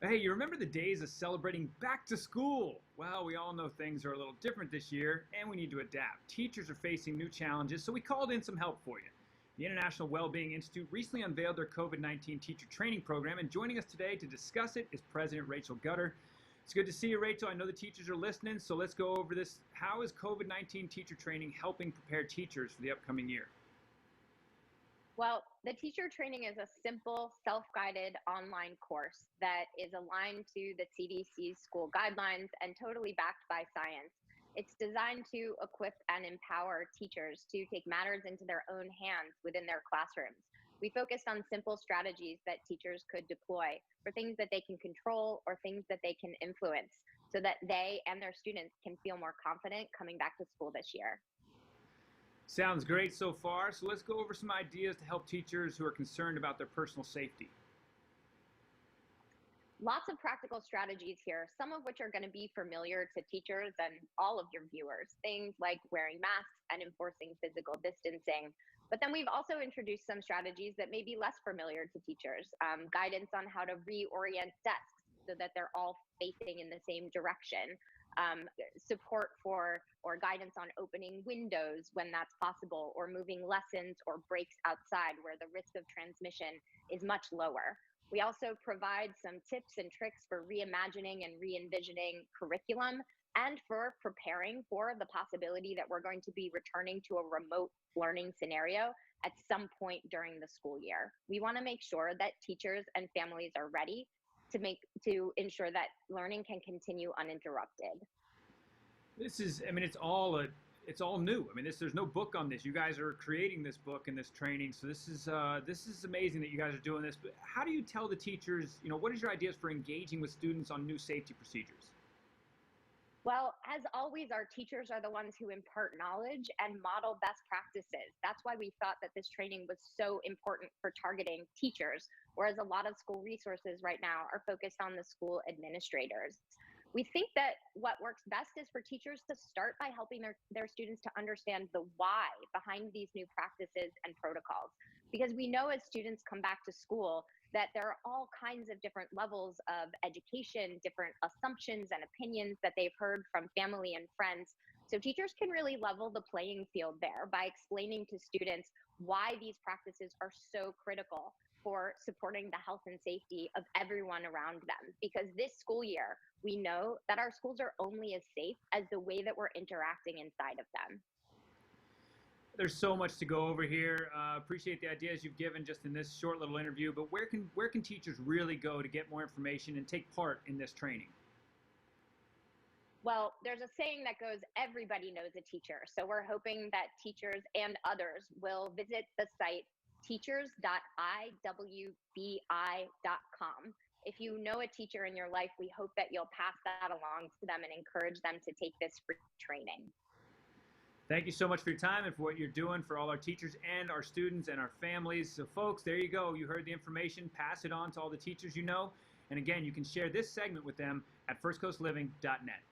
Hey, you remember the days of celebrating back to school? Well, we all know things are a little different this year, and we need to adapt. Teachers are facing new challenges, so we called in some help for you. The International Wellbeing Institute recently unveiled their COVID-19 teacher training program, and joining us today to discuss it is President Rachel Gutter. It's good to see you, Rachel. I know the teachers are listening, so let's go over this. How is COVID-19 teacher training helping prepare teachers for the upcoming year? Well, the teacher training is a simple, self-guided online course that is aligned to the CDC's school guidelines and totally backed by science. It's designed to equip and empower teachers to take matters into their own hands within their classrooms. We focused on simple strategies that teachers could deploy for things that they can control or things that they can influence so that they and their students can feel more confident coming back to school this year. Sounds great so far, so let's go over some ideas to help teachers who are concerned about their personal safety. Lots of practical strategies here, some of which are going to be familiar to teachers and all of your viewers. Things like wearing masks and enforcing physical distancing. But then we've also introduced some strategies that may be less familiar to teachers. Guidance on how to reorient desks so that they're all facing in the same direction. Support for or guidance on opening windows when that's possible, or moving lessons or breaks outside where the risk of transmission is much lower. We also provide some tips and tricks for reimagining and re-envisioning curriculum and for preparing for the possibility that we're going to be returning to a remote learning scenario at some point during the school year. We want to make sure that teachers and families are ready to ensure that learning can continue uninterrupted. It's all new. I mean, there's no book on this. You guys are creating this book and this training, so this is amazing that you guys are doing this. But how do you tell the teachers, what is your ideas for engaging with students on new safety procedures? Well, as always, our teachers are the ones who impart knowledge and model best practices. That's why we thought that this training was so important for targeting teachers, whereas a lot of school resources right now are focused on the school administrators. We think that what works best is for teachers to start by helping their students to understand the why behind these new practices and protocols. Because we know as students come back to school that there are all kinds of different levels of education, different assumptions and opinions that they've heard from family and friends. So teachers can really level the playing field there by explaining to students why these practices are so critical for supporting the health and safety of everyone around them. Because this school year, we know that our schools are only as safe as the way that we're interacting inside of them. There's so much to go over here. Appreciate the ideas you've given just in this short little interview. But where can teachers really go to get more information and take part in this training? Well, there's a saying that goes, everybody knows a teacher. So we're hoping that teachers and others will visit the site teachers.iwbi.com. If you know a teacher in your life, we hope that you'll pass that along to them and encourage them to take this free training. Thank you so much for your time and for what you're doing for all our teachers and our students and our families. So folks, there you go. You heard the information. Pass it on to all the teachers you know. And again, you can share this segment with them at firstcoastliving.net.